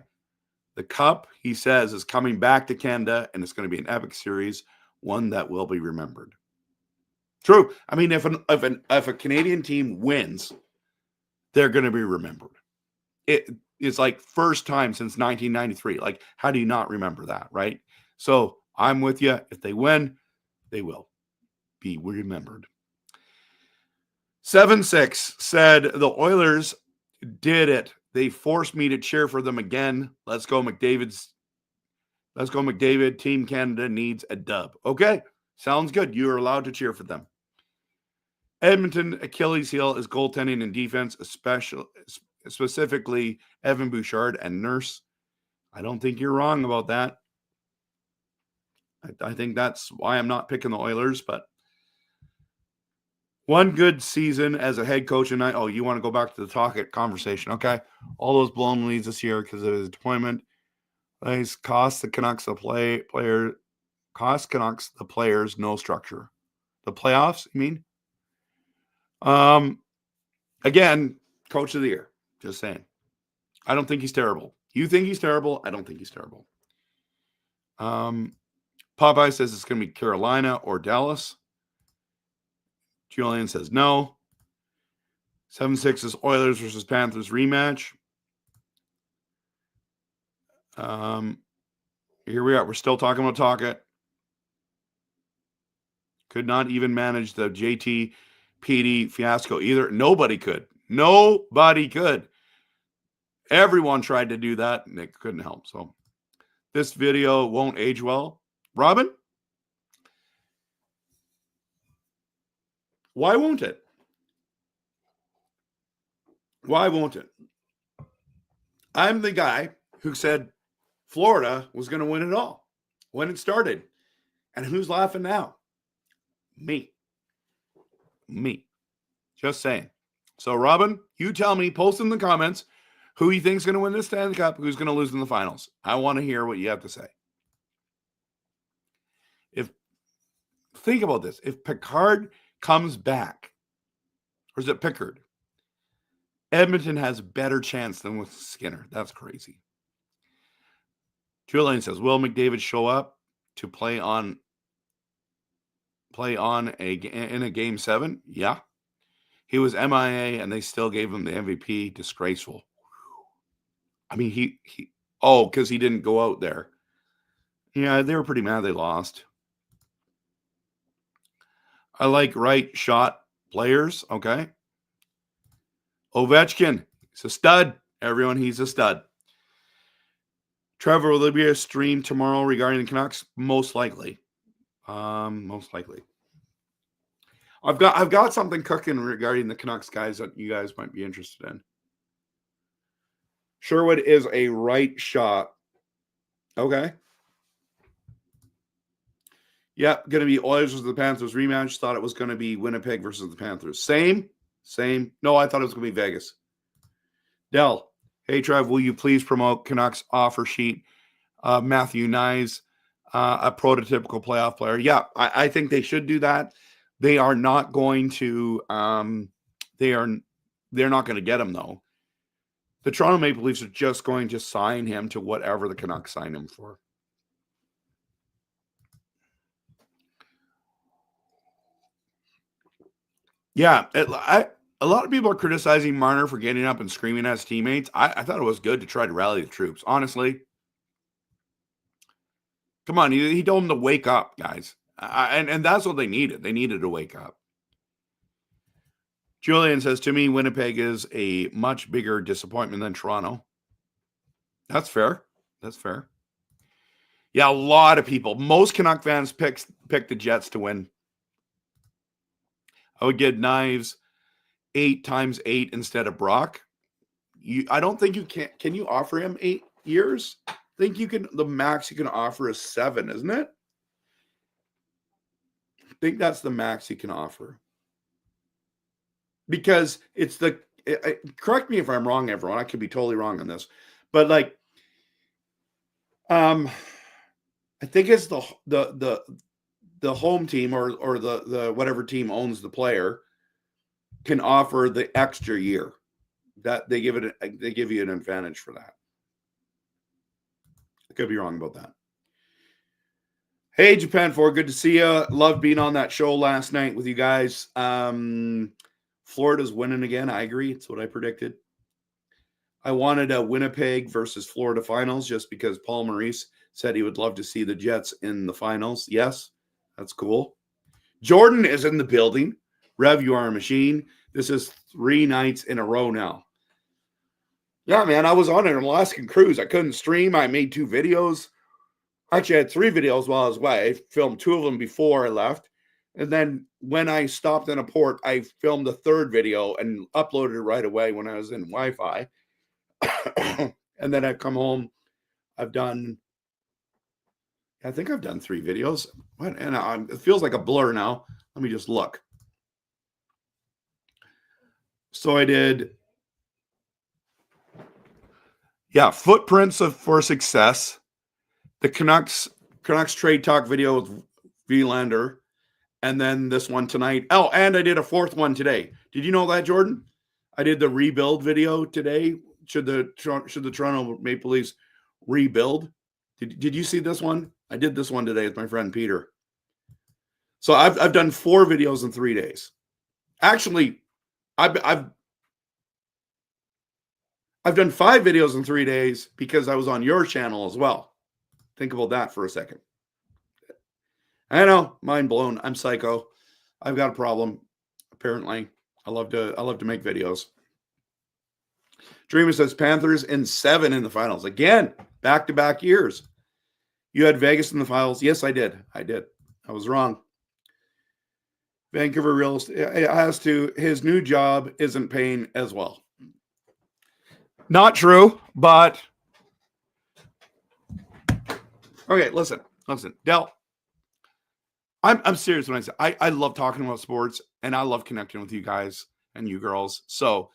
The Cup, he says, is coming back to Canada, and it's going to be an epic series, one that will be remembered. True. I mean, if a Canadian team wins, they're going to be remembered. It's like first time since 1993. Like, how do you not remember that, right? So I'm with you. If they win, they will be remembered. 7-6 said the Oilers did it. They forced me to cheer for them again. Let's go, McDavid. Team Canada needs a dub. Okay, sounds good. You are allowed to cheer for them. Edmonton Achilles heel is goaltending and defense, specifically Evan Bouchard and Nurse. I don't think you're wrong about that. I think that's why I'm not picking the Oilers, but one good season as a head coach, and you want to go back to the conversation, okay? All those blown leads this year because of his deployment. Cost the Canucks the players no structure. The playoffs, you mean? Again, coach of the year. Just saying. I don't think he's terrible. You think he's terrible? I don't think he's terrible. Popeye says it's going to be Carolina or Dallas. Julian says no. 7-6 is Oilers versus Panthers rematch. Here we are. We're still talking about Tocchet. Could not even manage the JT PD fiasco either. Nobody could. Nobody could. Everyone tried to do that, and it couldn't help. So this video won't age well. Robin? Why won't it? Why won't it? I'm the guy who said Florida was going to win it all when it started. And who's laughing now? Me. Just saying. So, Robin, you tell me, post in the comments who you think is going to win this Stanley Cup, who's going to lose in the finals. I want to hear what you have to say. Think about this. If Picard comes back, or is it Pickard? Edmonton has a better chance than with Skinner. That's crazy. Julian says, will McDavid show up to play in a game 7? Yeah. He was MIA and they still gave him the MVP. Disgraceful. I mean, because he didn't go out there. Yeah, they were pretty mad they lost. I like right shot players. Okay. Ovechkin. He's a stud. Everyone, he's a stud. Trevor, will there be a stream tomorrow regarding the Canucks? Most likely. Most likely. I've got something cooking regarding the Canucks, guys, that you guys might be interested in. Sherwood is a right shot. Okay. Yep, going to be Oilers versus the Panthers rematch. Thought it was going to be Winnipeg versus the Panthers. Same. No, I thought it was going to be Vegas. Dell, hey, Trev, will you please promote Canucks offer sheet? Matthew Nyes, a prototypical playoff player. Yeah, I think they should do that. They are not going to they're not going to get him, though. The Toronto Maple Leafs are just going to sign him to whatever the Canucks sign him for. Yeah, a lot of people are criticizing Marner for getting up and screaming at his teammates. I thought it was good to try to rally the troops, honestly. Come on, he told them to wake up, guys. And that's what they needed. They needed to wake up. Julian says, to me, Winnipeg is a much bigger disappointment than Toronto. That's fair. That's fair. Yeah, a lot of people. Most Canuck fans pick the Jets to win. I would get Knives 8 times 8 instead of Brock. I don't think you can. Can you offer him 8 years? I think you can. The max you can offer is 7, isn't it? I think that's the max you can offer. Because it's correct me if I'm wrong, everyone. I could be totally wrong on this. But I think it's the home team or the whatever team owns the player can offer the extra year. That they give you an advantage for that. I could be wrong about that. Hey, Japan 4, good to see you. Love being on that show last night with you guys. Florida's winning again. I agree. It's what I predicted. I wanted a Winnipeg versus Florida finals just because Paul Maurice said he would love to see the Jets in the finals. Yes, that's cool. Jordan is in the building. Rev, you are a machine. This is 3 nights in a row now. Yeah, man, I was on an Alaskan cruise. I couldn't stream. I made 2 videos. Actually, I had 3 videos while I was away. I filmed 2 of them before I left. And then when I stopped in a port, I filmed a 3rd video and uploaded it right away when I was in Wi-Fi. And then I've come home. I think I've done 3 videos. And it feels like a blur now. Let me just look. So I did, footprints for success. The Canucks trade talk video with Vilander. And then this one tonight. Oh, and I did a 4th one today. Did you know that, Jordan? I did the rebuild video today should the Toronto Maple Leafs rebuild? Did you see this one? I did this one today with my friend Peter. So I've done 4 videos in 3 days. Actually, I've done 5 videos in 3 days because I was on your channel as well. Think about that for a second. I know, mind blown. I'm psycho. I've got a problem. Apparently, I love to make videos. Dreamer says Panthers in 7 in the finals again, back-to-back years. You had Vegas in the finals. Yes, I did. I was wrong. Vancouver real estate as to his new job isn't paying as well. Not true, but okay. Listen, Del. I'm serious when I say I love talking about sports and I love connecting with you guys and you girls. So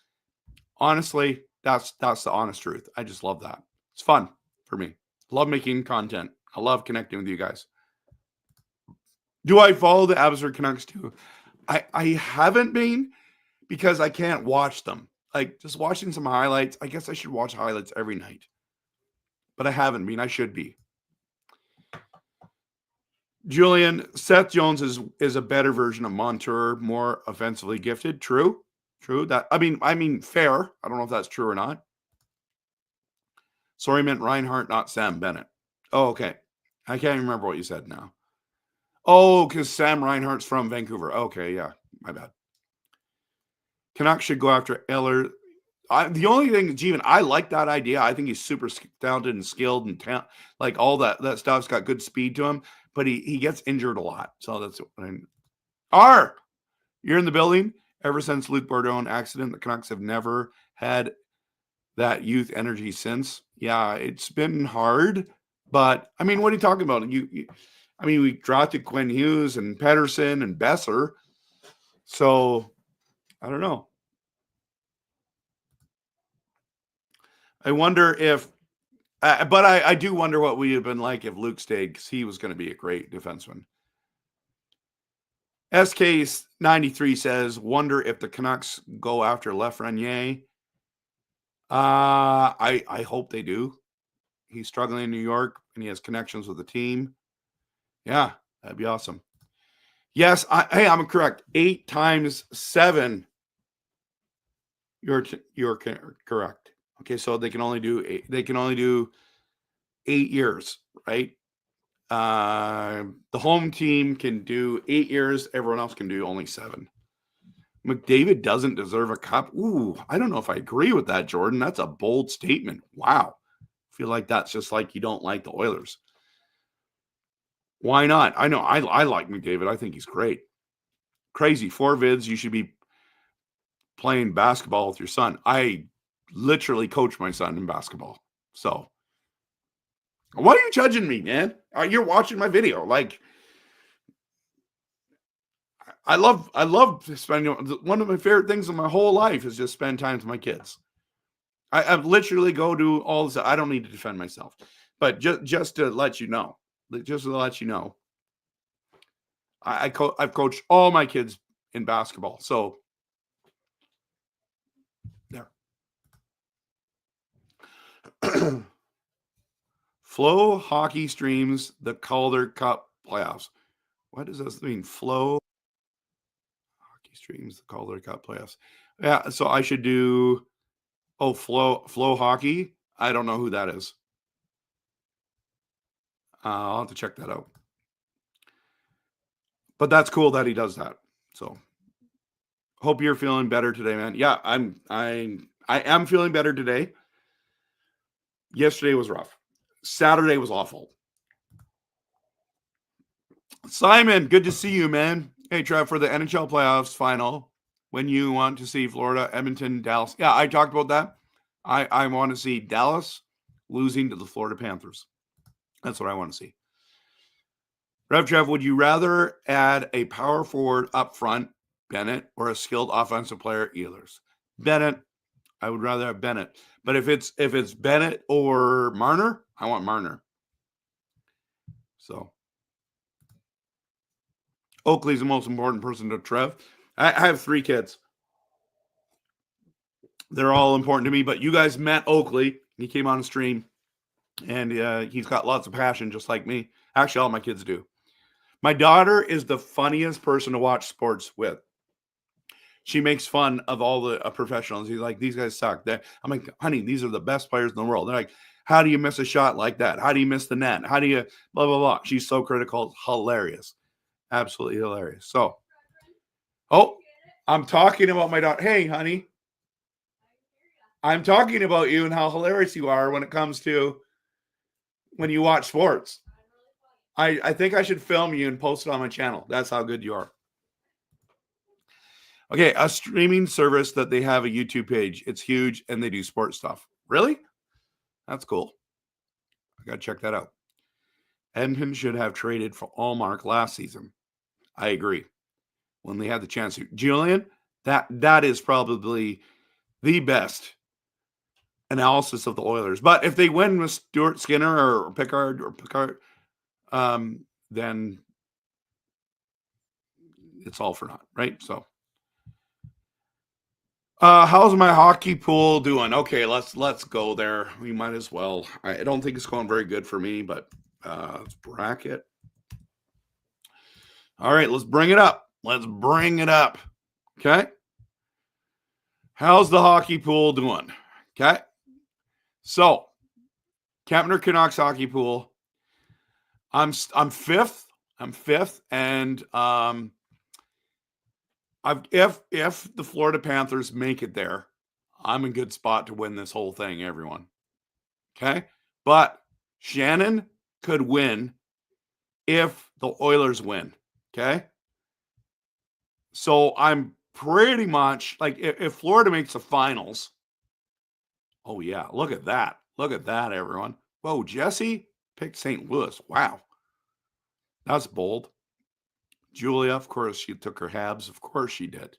honestly, that's the honest truth. I just love that. It's fun for me. Love making content. I love connecting with you guys. Do I follow the Abbotsford Canucks too? I haven't been because I can't watch them. Like just watching some highlights. I guess I should watch highlights every night. But I haven't been. I should be. Julian, Seth Jones is a better version of Montour, more offensively gifted. True. That I mean fair. I don't know if that's true or not. Sorry, meant Reinhart, not Sam Bennett. Oh, okay. I can't even remember what you said now. Oh, because Sam Reinhart's from Vancouver. Okay, yeah, my bad. Canucks should go after Eller. The only thing, Jeevan, I like that idea. I think he's super talented and skilled and like all that stuff's got good speed to him. But he gets injured a lot. So that's what I mean. You're in the building. Ever since Luc Bourdon accident, the Canucks have never had that youth energy since. Yeah, it's been hard. But, I mean, what are you talking about? We drafted Quinn Hughes and Pedersen and Besser. So, I don't know. I wonder if but I do wonder what we have been like if Luke stayed because he was going to be a great defenseman. SK93 says, wonder if the Canucks go after Lafreniere. I hope they do. He's struggling in New York and he has connections with the team. Yeah, that'd be awesome. Yes, I'm correct. 8 times 7. You're correct. Okay, so they can only do 8. They can only do 8 years, right? The home team can do 8 years. Everyone else can do only 7. McDavid doesn't deserve a cup. Ooh, I don't know if I agree with that, Jordan. That's a bold statement. Wow. I feel like that's just like you don't like the Oilers. Why not? I know I like McDavid. I think he's great. Crazy. 4 vids. You should be playing basketball with your son. I literally coach my son in basketball. So why are you judging me, man? You're watching my video. Like, I love spending. One of my favorite things in my whole life is just spend time with my kids. I literally go to all this. I don't need to defend myself, but just to let you know, I've coached all my kids in basketball. So there. Flow Hockey streams the Calder Cup playoffs. What does this mean? Flow Hockey streams the Calder Cup playoffs. Yeah, so I should do Flow Hockey. I don't know who that is. I'll have to check that out. But that's cool that he does that. So hope you're feeling better today, man. Yeah, I am feeling better today. Yesterday was rough. Saturday was awful. Simon, good to see you, man. Hey, Trev, for the NHL playoffs final, when you want to see Florida, Edmonton, Dallas. Yeah, I talked about that. I want to see Dallas losing to the Florida Panthers. That's what I want to see. RevTrev, would you rather add a power forward up front, Bennett, or a skilled offensive player, Ehlers? Bennett. I would rather have Bennett. But if it's Bennett or Marner, I want Marner. So Oakley's the most important person to Trev. I have 3 kids. They're all important to me. But you guys met Oakley. He came on the stream, and he's got lots of passion, just like me. Actually, all my kids do. My daughter is the funniest person to watch sports with. She makes fun of all the professionals. He's like, these guys suck. I'm like, honey, these are the best players in the world. They're like, how do you miss a shot like that? How do you miss the net? How do you blah, blah, blah? She's so critical. It's hilarious. Absolutely hilarious. So, I'm talking about my daughter. Hey, honey, I'm talking about you and how hilarious you are when it comes to when you watch sports. I think I should film you and post it on my channel. That's how good you are. Okay, a streaming service that they have a YouTube page. It's huge, and they do sports stuff. Really? That's cool. I got to check that out. Edmonton should have traded for Allmark last season. I agree. When they had the chance to. Julian, that is probably the best analysis of the Oilers. But if they win with Stuart Skinner or Picard, then it's all for naught, right? So. How's my hockey pool doing? Okay, let's go there. We might as well. I don't think it's going very good for me, but let's bracket. All right, let's bring it up. Let's bring it up. Okay. How's the hockey pool doing? Okay. So, Kempner Canucks hockey pool. I'm fifth. I'm fifth, and if the Florida Panthers make it there, I'm in a good spot to win this whole thing, everyone. Okay? But Shannon could win if the Oilers win. Okay? So I'm pretty much like if Florida makes the finals. Oh, yeah. Look at that. Look at that, everyone. Whoa, Jesse picked St. Louis. Wow. That's bold. Julia, of course, she took her Habs. Of course she did.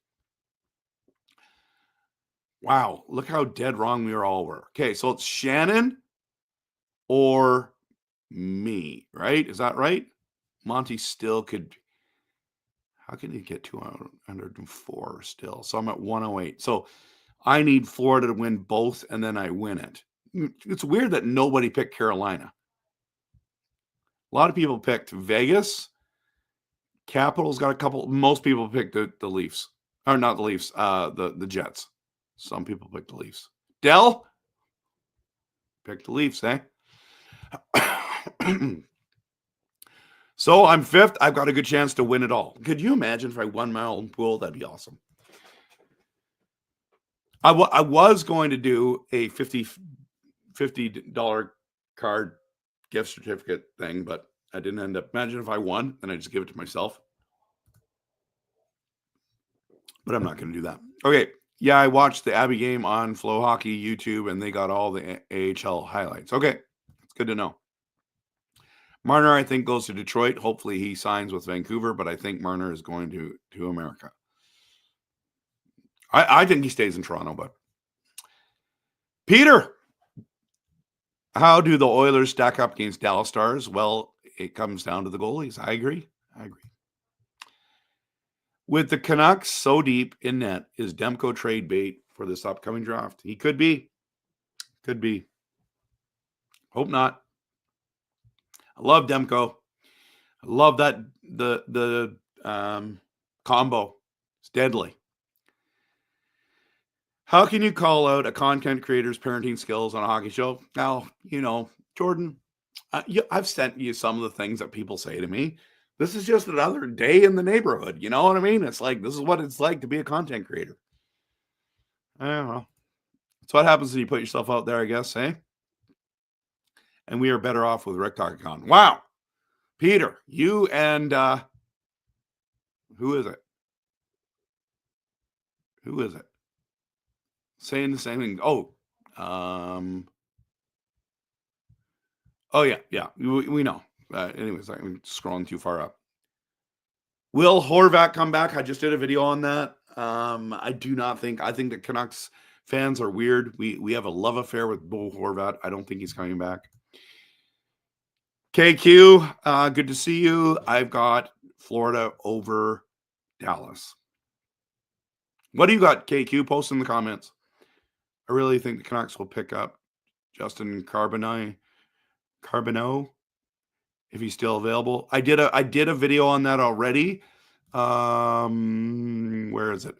Wow, look how dead wrong we all were. Okay, so it's Shannon or me, right? Is that right? Monty still could. How can he get 204 still? So I'm at 108. So I need Florida to win both, and then I win it. It's weird that nobody picked Carolina. A lot of people picked Vegas. Capitals got a couple. Most people picked the Leafs. Or not the Leafs, the Jets. Some people picked the Leafs. Dell picked the Leafs, eh? So I'm fifth. I've got a good chance to win it all. Could you imagine if I won my own pool? That'd be awesome. I was going to do a $50 card gift certificate thing, but I didn't end up. Imagine if I won, and I just give it to myself. But I'm not going to do that. Okay. Yeah, I watched the Abbey game on Flow Hockey YouTube, and they got all the AHL highlights. Okay. It's good to know. Marner, I think, goes to Detroit. Hopefully he signs with Vancouver, but I think Marner is going to America. I think he stays in Toronto, but Peter, how do the Oilers stack up against Dallas Stars? Well, it comes down to the goalies. I agree. With the Canucks so deep in net, is Demko trade bait for this upcoming draft? He could be. Could be. Hope not. I love Demko. I love that the combo. It's deadly. How can you call out a content creator's parenting skills on a hockey show? Now, Jordan, I've sent you some of the things that people say to me. This is just another day in the neighborhood. You know what I mean? It's like, this is what it's like to be a content creator. I don't know. That's what happens when you put yourself out there, I guess, eh? And we are better off with Rick Talk Con. Wow. Peter, you and who is it? Who is it? Saying the same thing. Oh, yeah. We know. Anyways, I'm scrolling too far up. Will Horvat come back? I just did a video on that. I do not think. I think the Canucks fans are weird. We have a love affair with Bo Horvat. I don't think he's coming back. KQ, good to see you. I've got Florida over Dallas. What do you got, KQ? Post in the comments. I really think the Canucks will pick up Justin Carboneau if he's still available. I did a video on that already. Where is it?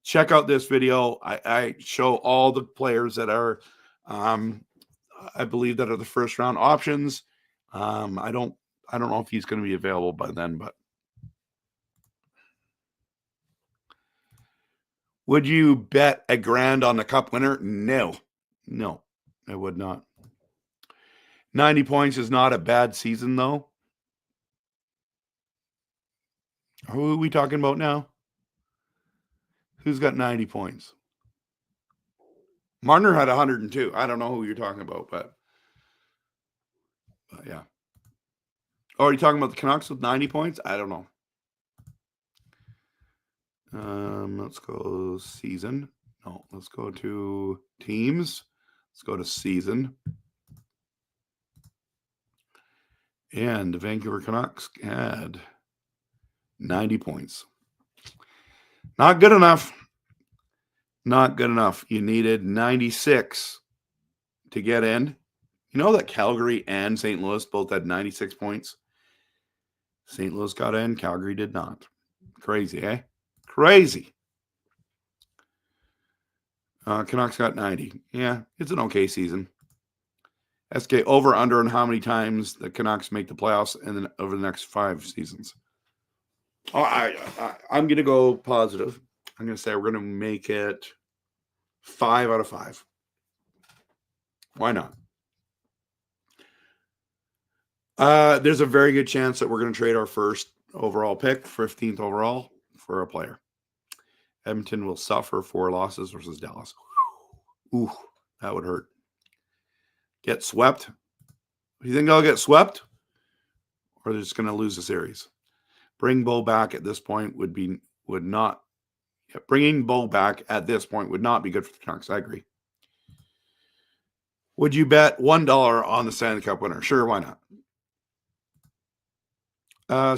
Check out this video. I show all the players that are, I believe, that are the first round options. I don't know if he's going to be available by then, but would you bet $1,000 on the Cup winner? No, I would not. 90 points is not a bad season, though. Who are we talking about now? Who's got 90 points? Marner had 102. I don't know who you're talking about, but yeah. Oh, are you talking about the Canucks with 90 points? I don't know. Let's go season. No, let's go to teams. Let's go to season. And the Vancouver Canucks had 90 points. Not good enough. Not good enough. You needed 96 to get in. You know that Calgary and St. Louis both had 96 points? St. Louis got in. Calgary did not. Crazy, eh? Crazy. Canucks got 90. Yeah, it's an okay season. SK over under on how many times the Canucks make the playoffs and then over the next 5 seasons. Oh, I'm going to go positive. I'm going to say we're going to make it 5 out of 5. Why not? There's a very good chance that we're going to trade our first overall pick, 15th overall, for a player. Edmonton will suffer 4 losses versus Dallas. Ooh, that would hurt. Get swept? You think they'll get swept? Or they're just going to lose the series? Bring Bo back at this point bringing Bo back at this point would not be good for the Canucks. I agree. Would you bet $1 on the Stanley Cup winner? Sure, why not?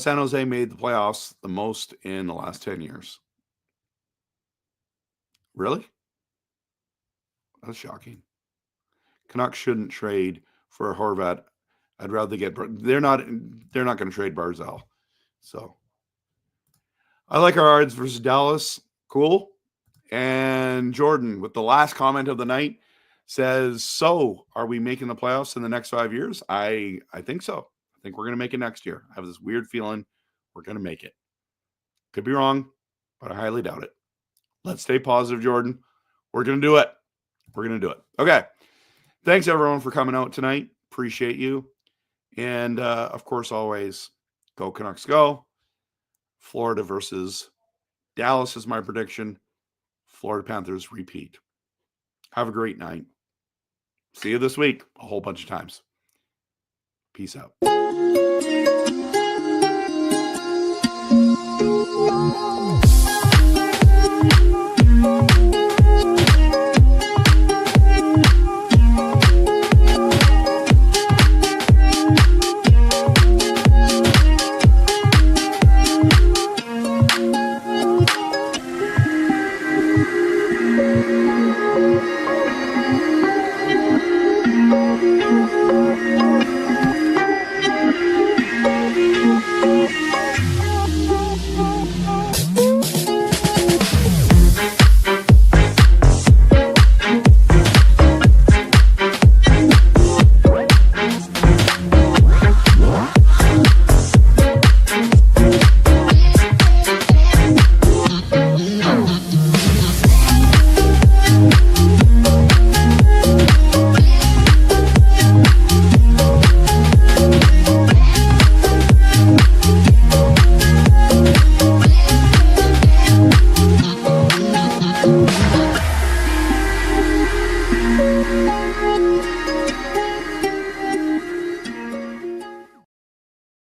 San Jose made the playoffs the most in the last 10 years. Really? That's shocking. Canucks shouldn't trade for a Horvat. I'd rather get. They're not going to trade Barzal. So I like our odds versus Dallas. Cool. And Jordan, with the last comment of the night, says, "So, are we making the playoffs in the next 5 years?" I think so. I think we're going to make it next year. I have this weird feeling we're going to make it. Could be wrong, but I highly doubt it. Let's stay positive, Jordan. We're going to do it. We're going to do it. Okay. Thanks, everyone, for coming out tonight. Appreciate you. And, of course, always, go Canucks go. Florida versus Dallas is my prediction. Florida Panthers repeat. Have a great night. See you this week a whole bunch of times. Peace out.